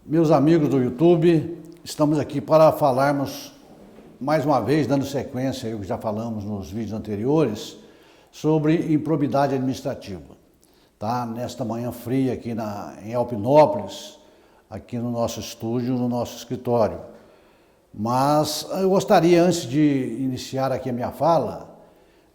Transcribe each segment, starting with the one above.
Meus amigos do YouTube, estamos aqui para falarmos mais uma vez, dando sequência ao que já falamos nos vídeos anteriores, sobre improbidade administrativa. Tá? Nesta manhã fria aqui em Alpinópolis, aqui no nosso estúdio, no nosso escritório. Mas eu gostaria, antes de iniciar aqui a minha fala,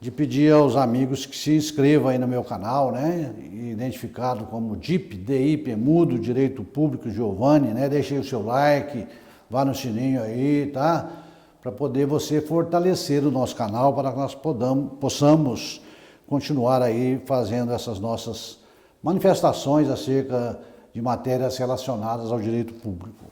de pedir aos amigos que se inscrevam aí no meu canal, né? Identificado como DIP Mudo, Direito Público Giovanni, né? Deixe aí o seu like, vá no sininho aí, tá? Para poder você fortalecer o nosso canal, para que nós possamos continuar aí fazendo essas nossas manifestações acerca de matérias relacionadas ao direito público.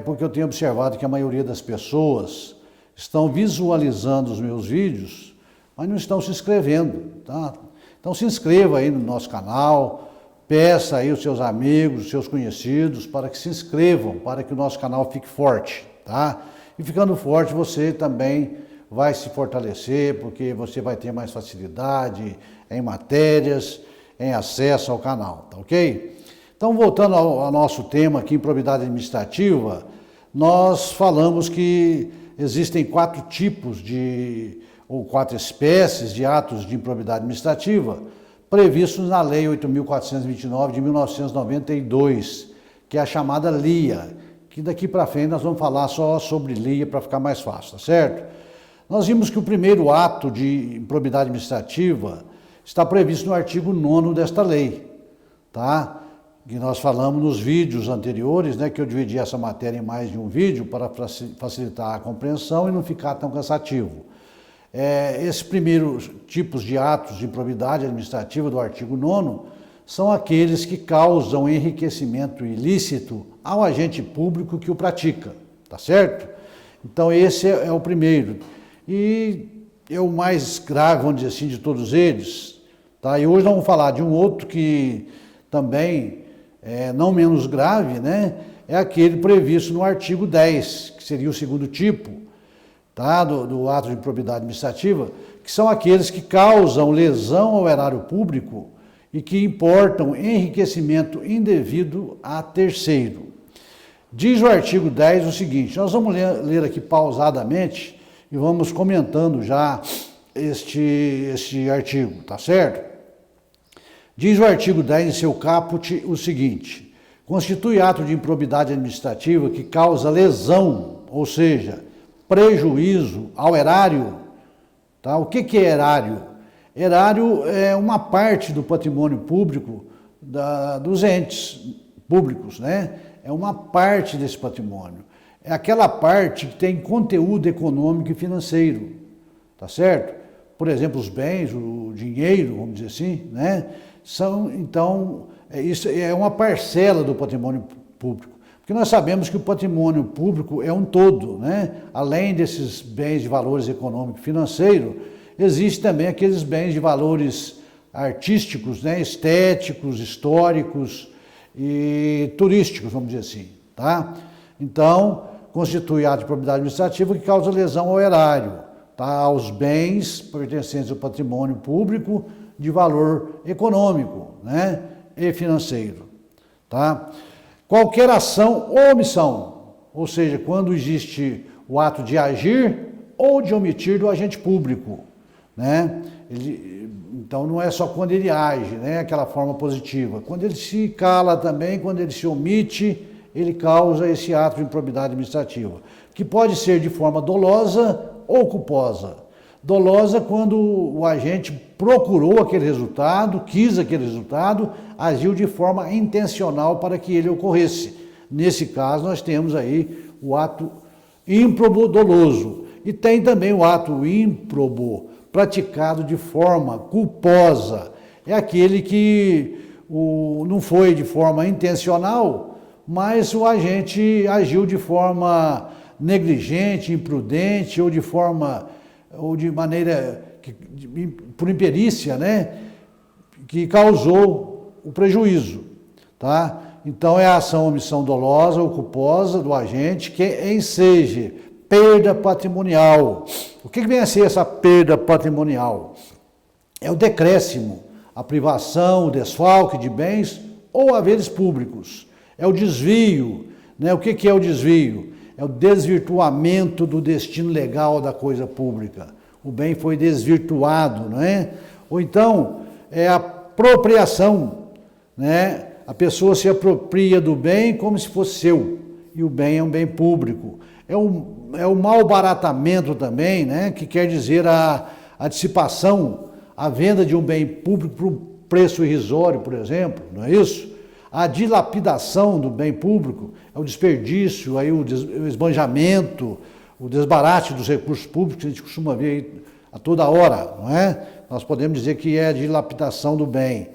Porque eu tenho observado que a maioria das pessoas estão visualizando os meus vídeos, mas não estão se inscrevendo, tá? Então se inscreva aí no nosso canal, peça aí os seus amigos, os seus conhecidos para que se inscrevam, para que o nosso canal fique forte, tá? E ficando forte, você também vai se fortalecer, porque você vai ter mais facilidade em matérias, em acesso ao canal, tá ok? Então, voltando ao nosso tema aqui, improbidade administrativa, nós falamos que existem 4 tipos ou 4 espécies de atos de improbidade administrativa previstos na Lei 8.429 de 1992, que é a chamada LIA, que daqui para frente nós vamos falar só sobre LIA para ficar mais fácil, tá certo? Nós vimos que o primeiro ato de improbidade administrativa está previsto no artigo 9º desta lei, tá? Que nós falamos nos vídeos anteriores, né, que eu dividi essa matéria em mais de um vídeo para facilitar a compreensão e não ficar tão cansativo. Esses primeiros tipos de atos de improbidade administrativa do artigo 9º são aqueles que causam enriquecimento ilícito ao agente público que o pratica, tá certo? Então esse é o primeiro. E é o mais grave, vamos dizer assim, de todos eles, tá? E hoje nós vamos falar de um outro que também não menos grave, né? É aquele previsto no artigo 10, que seria o segundo tipo, tá? do ato de improbidade administrativa, que são aqueles que causam lesão ao erário público e que importam enriquecimento indevido a terceiro. Diz o artigo 10 o seguinte, nós vamos ler aqui pausadamente e vamos comentando já este artigo, tá certo? Diz o artigo 10 em seu caput o seguinte, constitui ato de improbidade administrativa que causa lesão, ou seja, prejuízo ao erário, tá? O que é erário? Erário é uma parte do patrimônio público dos entes públicos, né? É uma parte desse patrimônio. É aquela parte que tem conteúdo econômico e financeiro, tá certo? Por exemplo, os bens, o dinheiro, vamos dizer assim, né? Isso é uma parcela do patrimônio público. Porque nós sabemos que o patrimônio público é um todo, né? Além desses bens de valores econômico e financeiro, existem também aqueles bens de valores artísticos, né? Estéticos, históricos e turísticos, vamos dizer assim, tá? Então, constitui ato de improbidade administrativa que causa lesão ao erário, tá? Aos bens pertencentes ao patrimônio público de valor econômico, né? E financeiro, tá? Qualquer ação ou omissão, ou seja, quando existe o ato de agir ou de omitir do agente público, né? Então não é só quando ele age, né? Aquela forma positiva. Quando ele se cala também, quando ele se omite, ele causa esse ato de improbidade administrativa, que pode ser de forma dolosa ou culposa. Dolosa quando o agente procurou aquele resultado, quis aquele resultado, agiu de forma intencional para que ele ocorresse. Nesse caso, nós temos aí o ato ímprobo doloso. E tem também o ato ímprobo praticado de forma culposa. É aquele que não foi de forma intencional, mas o agente agiu de forma negligente, imprudente ou de maneira, por imperícia, né, que causou o prejuízo, tá? Então é a ação, omissão dolosa ou culposa do agente que enseja perda patrimonial. O que vem a ser essa perda patrimonial? É o decréscimo, a privação, o desfalque de bens ou haveres públicos. É o desvio, né? O que é o desvio? É o desvirtuamento do destino legal da coisa pública. O bem foi desvirtuado, não é? Ou então, é a apropriação, né? A pessoa se apropria do bem como se fosse seu, e o bem é um bem público. É o malbaratamento também, né? Que quer dizer a dissipação, a venda de um bem público por um preço irrisório, por exemplo, não é isso? A dilapidação do bem público, é o desperdício, aí o esbanjamento, o desbarate dos recursos públicos, que a gente costuma ver aí a toda hora, não é? Nós podemos dizer que é a dilapidação do bem.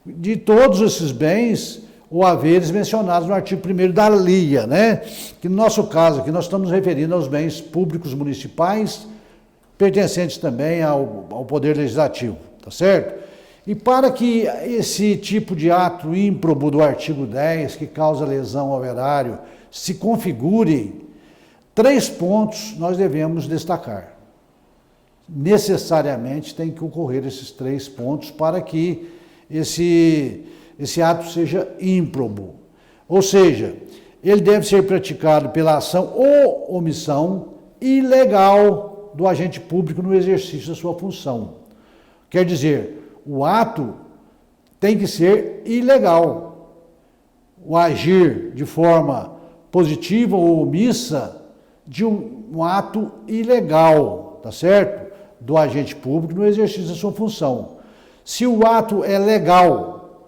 De todos esses bens ou haveres mencionados no artigo 1º da LIA, né? Que no nosso caso aqui nós estamos referindo aos bens públicos municipais, pertencentes também ao Poder Legislativo, tá certo? E para que esse tipo de ato ímprobo do artigo 10, que causa lesão ao erário, se configure, 3 pontos nós devemos destacar. Necessariamente tem que ocorrer esses 3 pontos para que esse ato seja ímprobo. Ou seja, ele deve ser praticado pela ação ou omissão ilegal do agente público no exercício da sua função. Quer dizer, o ato tem que ser ilegal. O agir de forma positiva ou omissa de um ato ilegal, tá certo? Do agente público no exercício da sua função. Se o ato é legal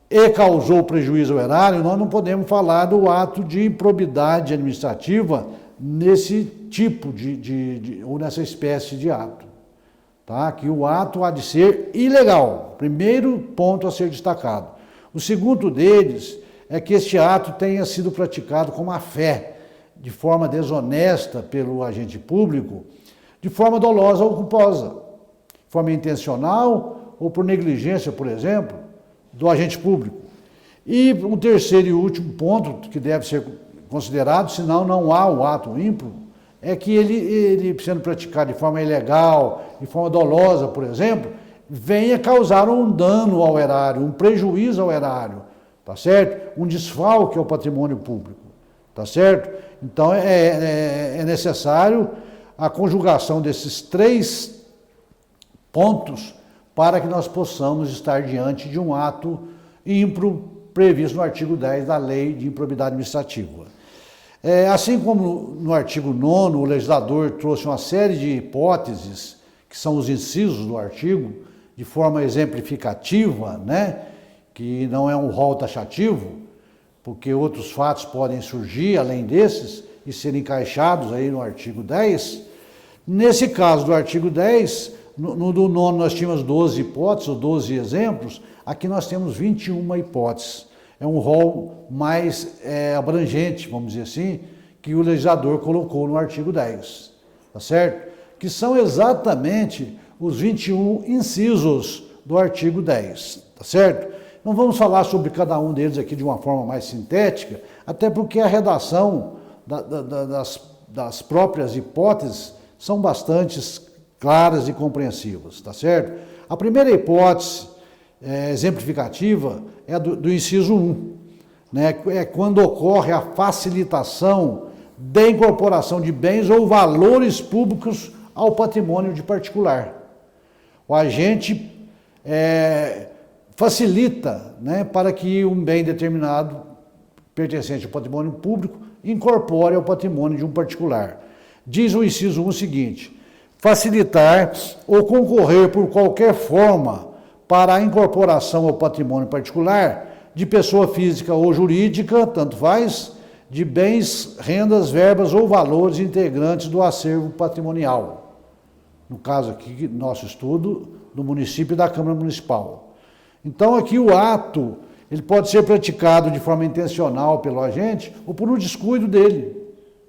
e causou prejuízo ao erário, nós não podemos falar do ato de improbidade administrativa nesse tipo ou nessa espécie de ato. Tá? Que o ato há de ser ilegal. Primeiro ponto a ser destacado. O segundo deles é que este ato tenha sido praticado com má fé, de forma desonesta pelo agente público, de forma dolosa ou culposa, de forma intencional ou por negligência, por exemplo, do agente público. E o terceiro e último ponto que deve ser considerado, senão não há o ato ímpio, é que ele sendo praticado de forma ilegal, de forma dolosa, por exemplo, venha causar um dano ao erário, um prejuízo ao erário, tá certo? Um desfalque ao patrimônio público, tá certo? Então é necessário a conjugação desses 3 pontos para que nós possamos estar diante de um ato ímpro previsto no artigo 10 da Lei de Improbidade Administrativa. Assim como no artigo 9º, o legislador trouxe uma série de hipóteses, que são os incisos do artigo, de forma exemplificativa, né? Que não é um rol taxativo, porque outros fatos podem surgir além desses e serem encaixados aí no artigo 10. Nesse caso do artigo 10, no do 9º nós tínhamos 12 hipóteses, ou 12 exemplos, aqui nós temos 21 hipóteses. É um rol mais abrangente, vamos dizer assim, que o legislador colocou no artigo 10, tá certo? Que são exatamente os 21 incisos do artigo 10, tá certo? Não vamos falar sobre cada um deles aqui de uma forma mais sintética, até porque a redação das próprias hipóteses são bastante claras e compreensivas, tá certo? A primeira hipótese exemplificativa é do inciso 1, né? É quando ocorre a facilitação da incorporação de bens ou valores públicos ao patrimônio de particular. O agente facilita, né, para que um bem determinado pertencente ao patrimônio público incorpore ao patrimônio de um particular. Diz o inciso 1 o seguinte: facilitar ou concorrer por qualquer forma para a incorporação ao patrimônio particular de pessoa física ou jurídica, tanto faz, de bens, rendas, verbas ou valores integrantes do acervo patrimonial. No caso aqui, nosso estudo, do município e da Câmara Municipal. Então aqui o ato, ele pode ser praticado de forma intencional pelo agente ou por um descuido dele,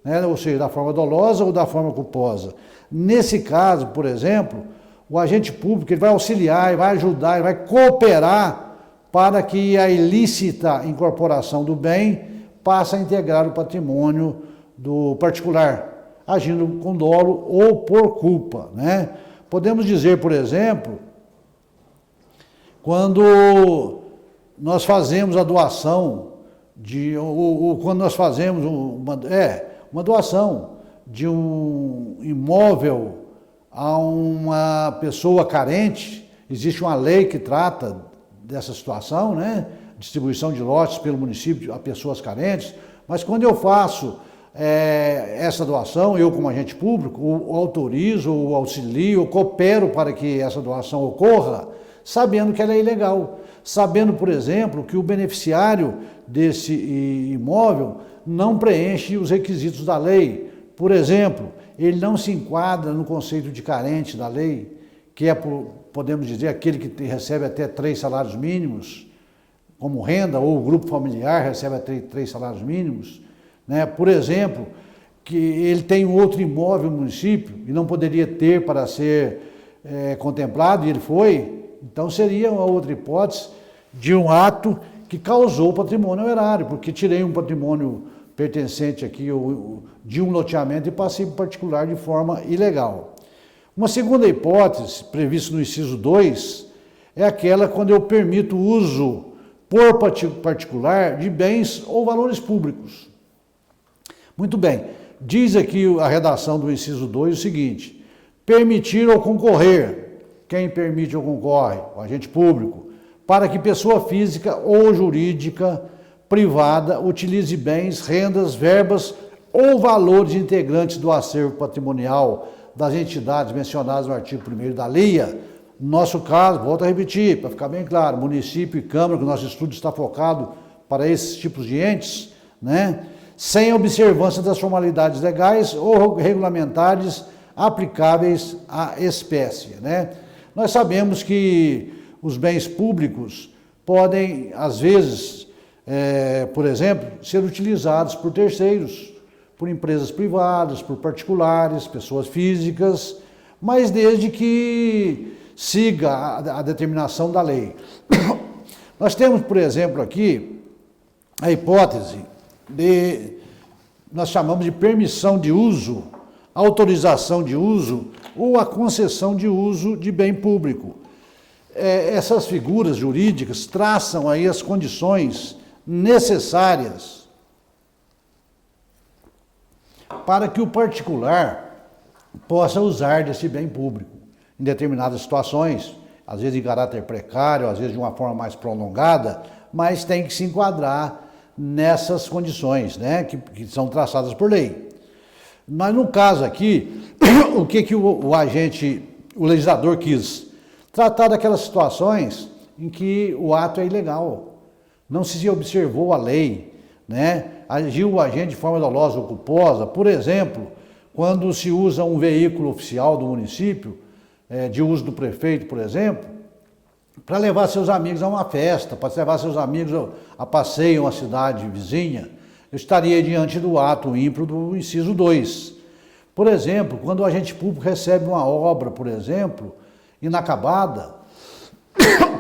né? Ou seja, da forma dolosa ou da forma culposa. Nesse caso, por exemplo, o agente público ele vai auxiliar, ele vai ajudar, ele vai cooperar para que a ilícita incorporação do bem passe a integrar o patrimônio do particular, agindo com dolo ou por culpa, né? Podemos dizer, por exemplo, quando nós fazemos a doação quando nós fazemos uma doação de um imóvel a uma pessoa carente, existe uma lei que trata dessa situação, né? Distribuição de lotes pelo município a pessoas carentes, mas quando eu faço essa doação, eu como agente público, o autorizo, o auxilio, coopero para que essa doação ocorra, sabendo que ela é ilegal, sabendo, por exemplo, que o beneficiário desse imóvel não preenche os requisitos da lei. Por exemplo, ele não se enquadra no conceito de carente da lei, que é, podemos dizer, aquele que recebe até 3 salários mínimos como renda, ou o grupo familiar recebe até 3 salários mínimos, né? Por exemplo, que ele tem um outro imóvel no município e não poderia ter para ser contemplado, e ele foi, então seria uma outra hipótese de um ato que causou patrimônio erário, porque tirei um patrimônio pertencente aqui de um loteamento e passei para particular de forma ilegal. Uma segunda hipótese, prevista no inciso 2, é aquela quando eu permito o uso por particular de bens ou valores públicos. Muito bem, diz aqui a redação do inciso 2 o seguinte: permitir ou concorrer, quem permite ou concorre? O agente público, para que pessoa física ou jurídica privada utilize bens, rendas, verbas ou valores integrantes do acervo patrimonial das entidades mencionadas no artigo 1º da LIA. No nosso caso, volto a repetir, para ficar bem claro, município e Câmara, que o nosso estudo está focado para esses tipos de entes, né? Sem observância das formalidades legais ou regulamentares aplicáveis à espécie, né? Nós sabemos que os bens públicos podem, às vezes, por exemplo, ser utilizados por terceiros, por empresas privadas, por particulares, pessoas físicas, mas desde que siga a determinação da lei. Nós temos, por exemplo, aqui a hipótese nós chamamos de permissão de uso, autorização de uso ou a concessão de uso de bem público. Essas figuras jurídicas traçam aí as condições necessárias para que o particular possa usar desse bem público em determinadas situações, às vezes em caráter precário, às vezes de uma forma mais prolongada, mas tem que se enquadrar nessas condições, né, que são traçadas por lei. Mas no caso aqui, o que o legislador quis? Tratar daquelas situações em que o ato é ilegal, não se observou a lei, né, agiu o agente de forma dolosa ou culposa. Por exemplo, quando se usa um veículo oficial do município, de uso do prefeito, por exemplo, para levar seus amigos a uma festa, para levar seus amigos a passeio em uma cidade vizinha, eu estaria diante do ato ímpio do inciso 2. Por exemplo, quando o agente público recebe uma obra, por exemplo, inacabada,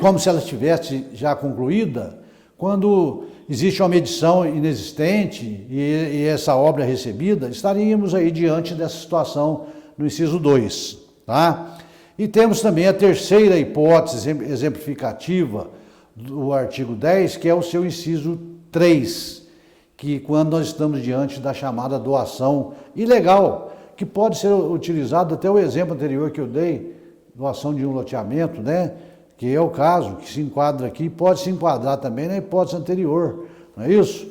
como se ela estivesse já concluída, quando existe uma medição inexistente e essa obra é recebida, estaríamos aí diante dessa situação no inciso 2, tá? E temos também a terceira hipótese exemplificativa do artigo 10, que é o seu inciso 3, que quando nós estamos diante da chamada doação ilegal, que pode ser utilizado até o exemplo anterior que eu dei, doação de um loteamento, né? Que é o caso que se enquadra aqui, pode se enquadrar também na hipótese anterior, não é isso?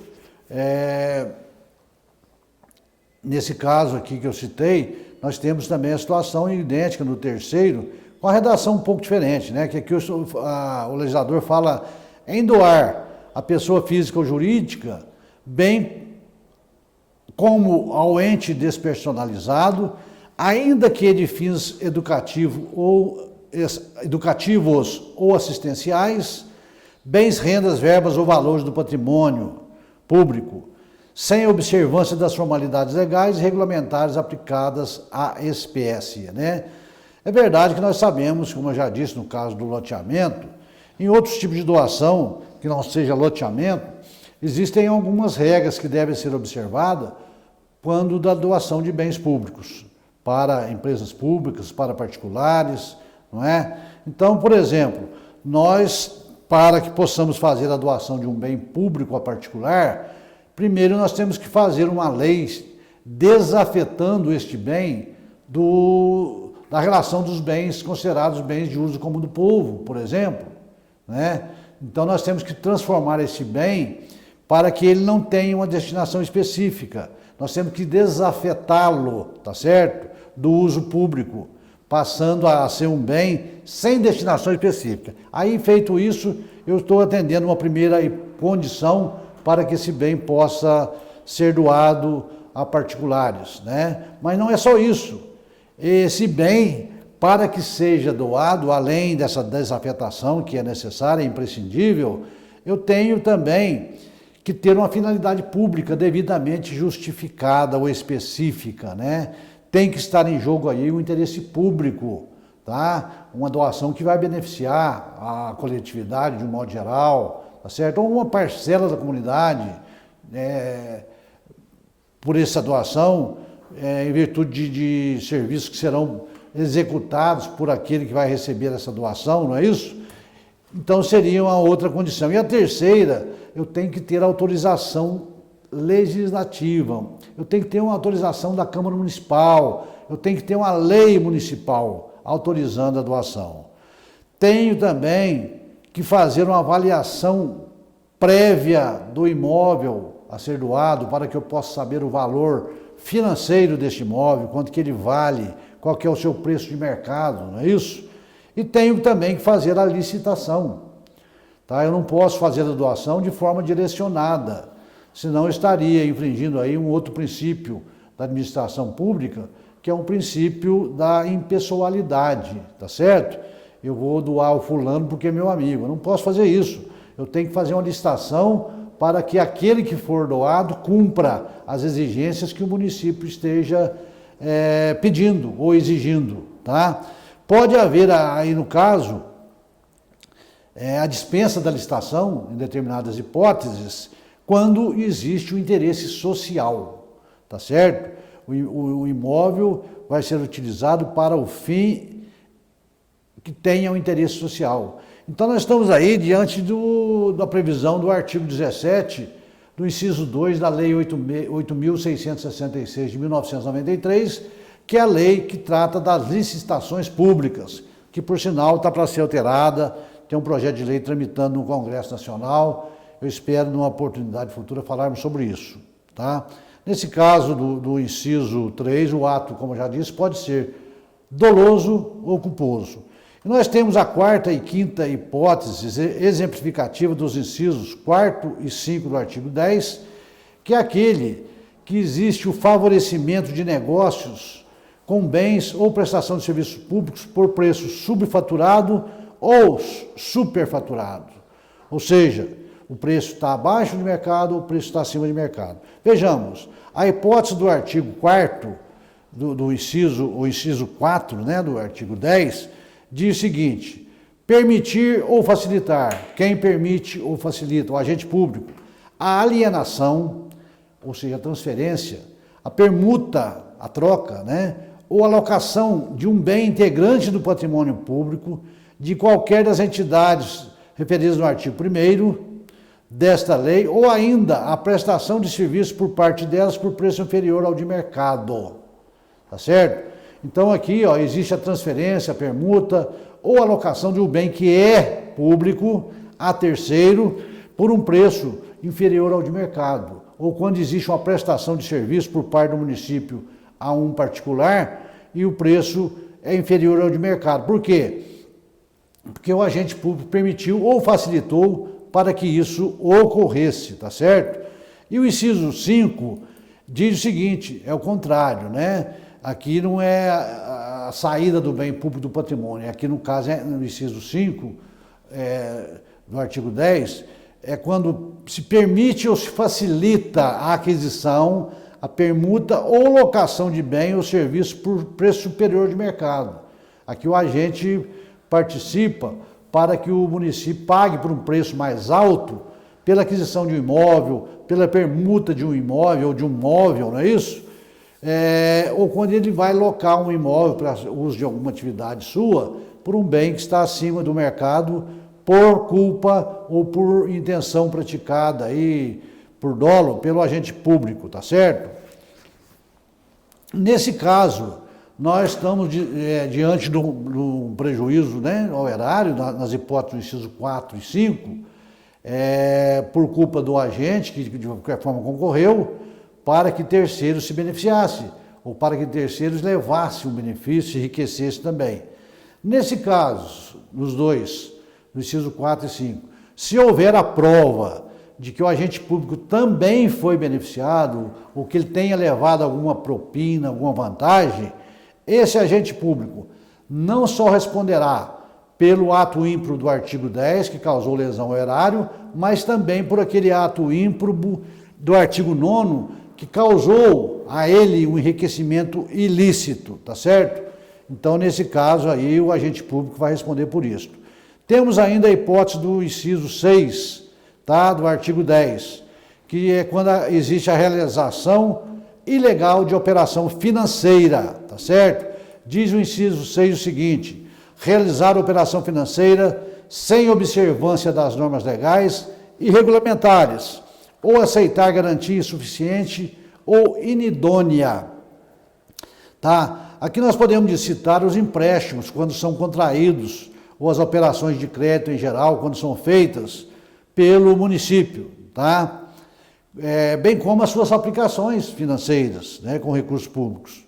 Nesse caso aqui que eu citei, nós temos também a situação idêntica no terceiro, com a redação um pouco diferente, né? Que aqui o legislador fala em doar a pessoa física ou jurídica, bem como ao ente despersonalizado, ainda que de fins educativos ou assistenciais, bens, rendas, verbas ou valores do patrimônio público, sem observância das formalidades legais e regulamentares aplicadas à espécie, né? É verdade que nós sabemos, como eu já disse no caso do loteamento, em outros tipos de doação, que não seja loteamento, existem algumas regras que devem ser observadas quando da doação de bens públicos, para empresas públicas, para particulares, não é? Então, por exemplo, nós para que possamos fazer a doação de um bem público a particular, primeiro nós temos que fazer uma lei desafetando este bem da relação dos bens considerados bens de uso comum do povo, por exemplo, né? Então nós temos que transformar esse bem para que ele não tenha uma destinação específica. Nós temos que desafetá-lo, tá certo? Do uso público, passando a ser um bem sem destinação específica. Aí, feito isso, eu estou atendendo uma primeira condição para que esse bem possa ser doado a particulares, né? Mas não é só isso. Esse bem, para que seja doado, além dessa desafetação que é necessária, é imprescindível, eu tenho também que ter uma finalidade pública devidamente justificada ou específica, né? Tem que estar em jogo aí o interesse público, tá? Uma doação que vai beneficiar a coletividade de um modo geral, tá certo? Ou uma parcela da comunidade, por essa doação, em virtude de serviços que serão executados por aquele que vai receber essa doação, não é isso? Então seria uma outra condição. E a terceira, eu tenho que ter autorização legislativa, eu tenho que ter uma autorização da Câmara Municipal, eu tenho que ter uma lei municipal autorizando a doação. Tenho também que fazer uma avaliação prévia do imóvel a ser doado para que eu possa saber o valor financeiro deste imóvel, quanto que ele vale, qual que é o seu preço de mercado, não é isso? E tenho também que fazer a licitação, tá? Eu não posso fazer a doação de forma direcionada, senão eu estaria infringindo aí um outro princípio da administração pública, que é um princípio da impessoalidade, tá certo? Eu vou doar o fulano porque é meu amigo, eu não posso fazer isso. Eu tenho que fazer uma licitação para que aquele que for doado cumpra as exigências que o município esteja pedindo ou exigindo, tá? Pode haver aí no caso a dispensa da licitação em determinadas hipóteses quando existe o interesse social, tá certo? O imóvel vai ser utilizado para o fim que tenha um interesse social. Então nós estamos aí diante da previsão do artigo 17 do inciso 2 da Lei 8.666 de 1993, que é a lei que trata das licitações públicas, que por sinal está para ser alterada, tem um projeto de lei tramitando no Congresso Nacional. Eu espero, numa oportunidade futura, falarmos sobre isso, tá? Nesse caso do inciso 3, o ato, como eu já disse, pode ser doloso ou culposo. E nós temos a quarta e quinta hipóteses exemplificativa dos incisos 4º e 5 do artigo 10, que é aquele que existe o favorecimento de negócios com bens ou prestação de serviços públicos por preço subfaturado ou superfaturado. Ou seja, o preço está abaixo de mercado, o preço está acima de mercado. Vejamos, a hipótese do artigo 4º, o inciso 4, né, do artigo 10, diz o seguinte: permitir ou facilitar, quem permite ou facilita, o agente público, a alienação, ou seja, a transferência, a permuta, a troca, né, ou a locação de um bem integrante do patrimônio público de qualquer das entidades referidas no artigo 1º desta lei, ou ainda a prestação de serviço por parte delas por preço inferior ao de mercado, tá certo? Então aqui, ó, existe a transferência, a permuta ou a locação de um bem que é público a terceiro por um preço inferior ao de mercado, ou quando existe uma prestação de serviço por parte do município a um particular e o preço é inferior ao de mercado. Por quê? Porque o agente público permitiu ou facilitou para que isso ocorresse, tá certo? E o inciso 5 diz o seguinte, é o contrário, né? Aqui não é a saída do bem público do patrimônio, aqui no caso, no inciso 5 do artigo 10, é quando se permite ou se facilita a aquisição, a permuta ou locação de bem ou serviço por preço superior de mercado. Aqui o agente participa para que o município pague por um preço mais alto pela aquisição de um imóvel, pela permuta de um imóvel ou de um móvel, não é isso? Ou quando ele vai locar um imóvel para uso de alguma atividade sua, por um bem que está acima do mercado por culpa ou por intenção praticada aí, por dolo, pelo agente público, tá certo? Nesse caso, nós estamos diante de um prejuízo, né, ao erário, nas hipóteses do inciso 4 e 5, por culpa do agente, que de qualquer forma concorreu, para que terceiros se beneficiassem, ou para que terceiros levassem um benefício e enriquecessem também. Nesse caso, nos dois, no inciso 4 e 5, se houver a prova de que o agente público também foi beneficiado, ou que ele tenha levado alguma propina, alguma vantagem, esse agente público não só responderá pelo ato ímprobo do artigo 10, que causou lesão ao erário, mas também por aquele ato ímprobo do artigo 9º, que causou a ele um enriquecimento ilícito, tá certo? Então, nesse caso aí, o agente público vai responder por isso. Temos ainda a hipótese do inciso 6, tá, do artigo 10, que é quando existe a realização ilegal de operação financeira, tá certo? Diz o inciso 6 o seguinte: realizar operação financeira sem observância das normas legais e regulamentares, ou aceitar garantia insuficiente ou inidônea. Tá? Aqui nós podemos citar os empréstimos, quando são contraídos, ou as operações de crédito em geral, quando são feitas pelo município, tá? Bem como as suas aplicações financeiras, né, com recursos públicos,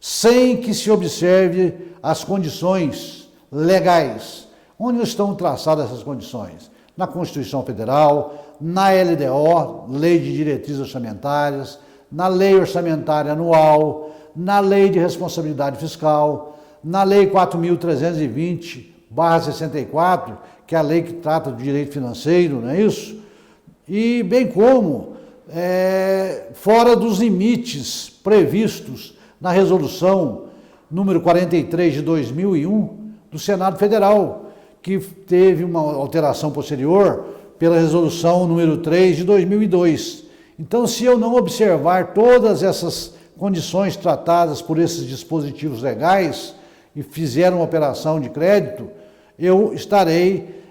sem que se observe as condições legais. Onde estão traçadas essas condições? Na Constituição Federal, na LDO, Lei de Diretrizes Orçamentárias, na Lei Orçamentária Anual, na Lei de Responsabilidade Fiscal, na Lei 4.320/64, que é a lei que trata do direito financeiro, não é isso? E bem como fora dos limites previstos na resolução número 43 de 2001 do Senado Federal, que teve uma alteração posterior pela resolução número 3 de 2002. Então, se eu não observar todas essas condições tratadas por esses dispositivos legais e fizer uma operação de crédito, eu estarei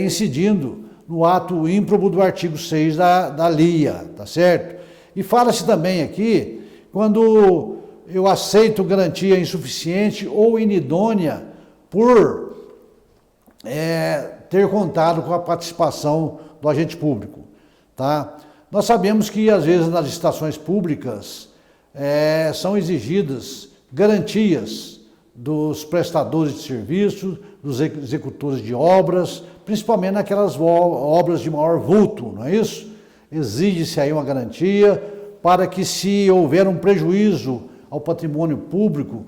incidindo no ato ímprobo do artigo 6 da LIA, tá certo? E fala-se também aqui, quando eu aceito garantia insuficiente ou inidônea por ter contado com a participação do agente público, tá? Nós sabemos que, às vezes, nas licitações públicas, são exigidas garantias dos prestadores de serviços, dos executores de obras, principalmente naquelas obras de maior vulto, não é isso? Exige-se aí uma garantia para que, se houver um prejuízo ao patrimônio público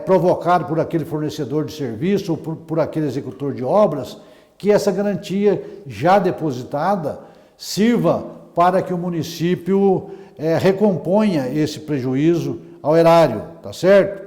provocado por aquele fornecedor de serviço ou por aquele executor de obras, que essa garantia já depositada sirva para que o município recomponha esse prejuízo ao erário, tá certo?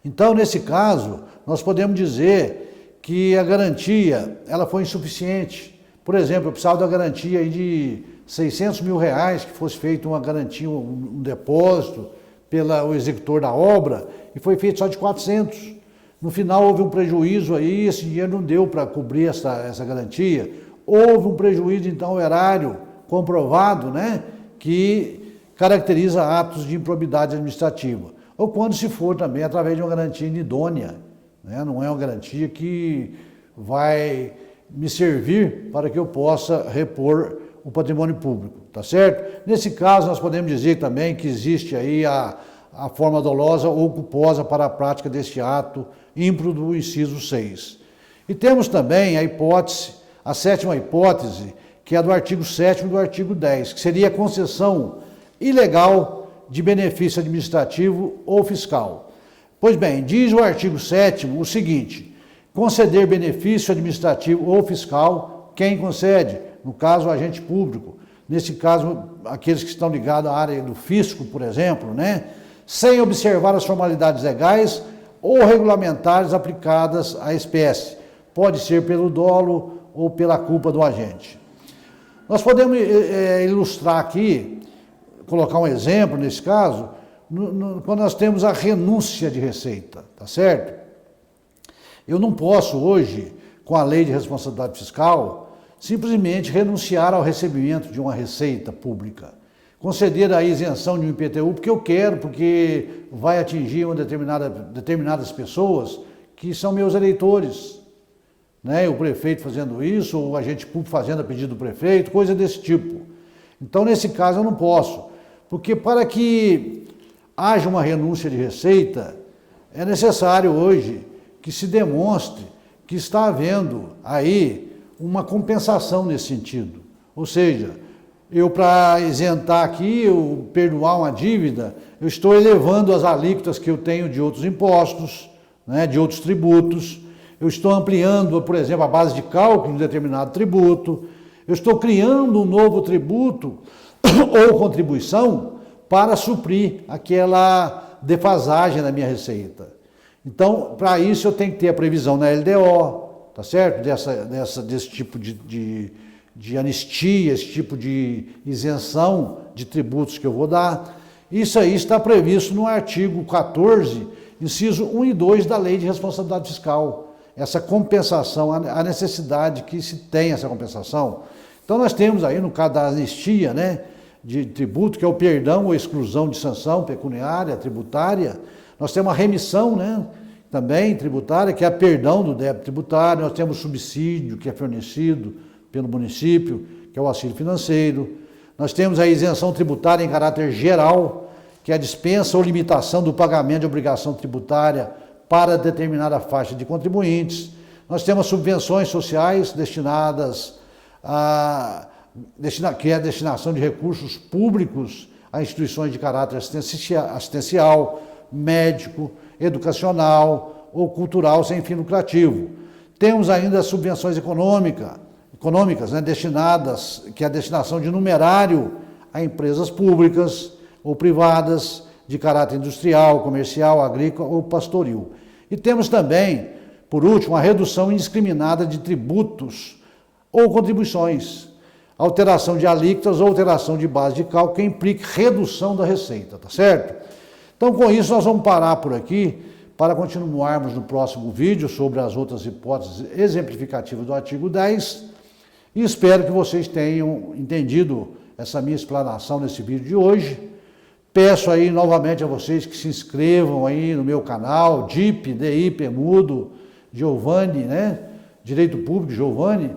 Então, nesse caso, nós podemos dizer que a garantia ela foi insuficiente. Por exemplo, eu precisava da garantia aí de R$600 mil, que fosse feita uma garantia, um depósito pelo executor da obra, e foi feito só de 400. No final houve um prejuízo aí, esse dinheiro não deu para cobrir essa garantia. Houve um prejuízo, então, ao erário comprovado, né, que caracteriza atos de improbidade administrativa. Ou quando se for também através de uma garantia inidônea, né, não é uma garantia que vai me servir para que eu possa repor o patrimônio público, tá certo? Nesse caso, nós podemos dizer também que existe aí a forma dolosa ou culposa para a prática deste ato ímprobo do inciso 6. E temos também a hipótese, a sétima hipótese, que é a do artigo 7º e do artigo 10, que seria a concessão ilegal de benefício administrativo ou fiscal. Pois bem, diz o artigo 7º o seguinte: conceder benefício administrativo ou fiscal, quem concede? No caso, o agente público. Nesse caso, aqueles que estão ligados à área do fisco, por exemplo, né? Sem observar as formalidades legais ou regulamentares aplicadas à espécie. Pode ser pelo dolo ou pela culpa do agente. Nós podemos ilustrar aqui, colocar um exemplo nesse caso, quando nós temos a renúncia de receita, tá certo? Eu não posso hoje com a lei de responsabilidade fiscal, simplesmente renunciar ao recebimento de uma receita pública. Conceder a isenção de um IPTU porque eu quero, porque vai atingir determinadas pessoas que são meus eleitores. Né? O prefeito fazendo isso, ou o agente público fazendo a pedido do prefeito, coisa desse tipo. Então, nesse caso, eu não posso. Porque para que haja uma renúncia de receita, é necessário hoje que se demonstre que está havendo aí uma compensação nesse sentido. Ou seja, eu para isentar aqui, eu perdoar uma dívida, eu estou elevando as alíquotas que eu tenho de outros impostos, né, de outros tributos, eu estou ampliando, por exemplo, a base de cálculo de determinado tributo, eu estou criando um novo tributo ou contribuição para suprir aquela defasagem da minha receita. Então, para isso eu tenho que ter a previsão na LDO, tá certo? Desse tipo de anistia, esse tipo de isenção de tributos que eu vou dar. Isso aí está previsto no artigo 14, inciso 1 e 2 da Lei de Responsabilidade Fiscal. Essa compensação, a necessidade que se tem essa compensação. Então nós temos aí, no caso da anistia, né, de tributo, que é o perdão ou exclusão de sanção pecuniária, tributária. Nós temos a remissão, né, também tributária, que é a perdão do débito tributário. Nós temos o subsídio, que é fornecido pelo município, que é o auxílio financeiro. Nós temos a isenção tributária em caráter geral, que é a dispensa ou limitação do pagamento de obrigação tributária para determinada faixa de contribuintes. Nós temos subvenções sociais destinadas que é a destinação de recursos públicos a instituições de caráter assistencial, médico, educacional ou cultural sem fim lucrativo. Temos ainda as subvenções econômicas, né, destinadas, que é a destinação de numerário a empresas públicas ou privadas de caráter industrial, comercial, agrícola ou pastoril. E temos também, por último, a redução indiscriminada de tributos ou contribuições, alteração de alíquotas ou alteração de base de cálculo que implique redução da receita, tá certo? Então, com isso, nós vamos parar por aqui para continuarmos no próximo vídeo sobre as outras hipóteses exemplificativas do artigo 10 e espero que vocês tenham entendido essa minha explanação nesse vídeo de hoje. Peço aí novamente a vocês que se inscrevam aí no meu canal, DIP Mudo, Giovanni, né? Direito Público, Giovanni.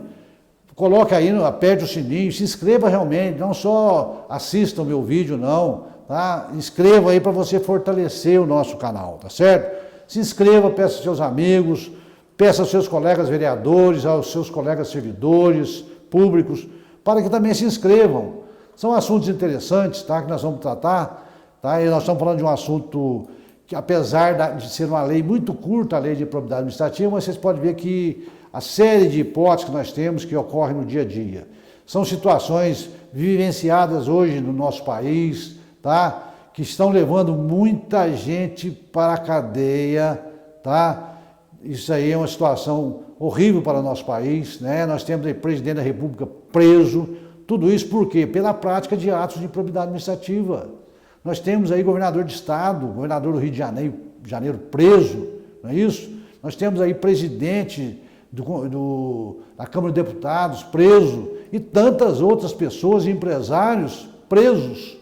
Coloque aí, aperte o sininho, se inscreva realmente, não só assista o meu vídeo não, tá? Inscreva aí para você fortalecer o nosso canal, tá certo? Se inscreva, peça aos seus amigos, peça aos seus colegas vereadores, aos seus colegas servidores públicos, para que também se inscrevam. São assuntos interessantes, tá? Que nós vamos tratar, tá? E nós estamos falando de um assunto que, apesar de ser uma lei muito curta, a lei de improbidade administrativa, mas vocês podem ver que a série de hipóteses que nós temos que ocorrem no dia a dia. São situações vivenciadas hoje no nosso país, tá? Que estão levando muita gente para a cadeia, tá? Isso aí é uma situação horrível para o nosso país, né? Nós temos aí presidente da República preso, tudo isso por quê? Pela prática de atos de improbidade administrativa. Nós temos aí governador de estado, governador do Rio de Janeiro preso, não é isso? Nós temos aí presidente da Câmara de Deputados preso e tantas outras pessoas e empresários presos.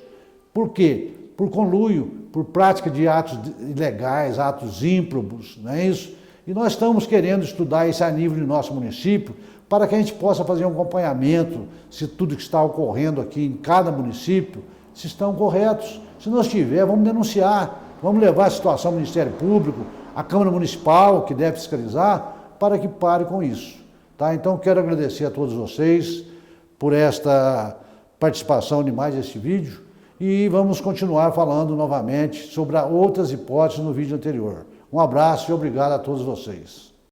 Por quê? Por conluio, por prática de atos ilegais, atos ímprobos, não é isso? E nós estamos querendo estudar isso a nível do nosso município para que a gente possa fazer um acompanhamento se tudo que está ocorrendo aqui em cada município, se estão corretos. Se não estiver, vamos denunciar, vamos levar a situação ao Ministério Público, à Câmara Municipal, que deve fiscalizar, para que pare com isso. Tá? Então, quero agradecer a todos vocês por esta participação de mais este vídeo e vamos continuar falando novamente sobre outras hipóteses no vídeo anterior. Um abraço e obrigado a todos vocês.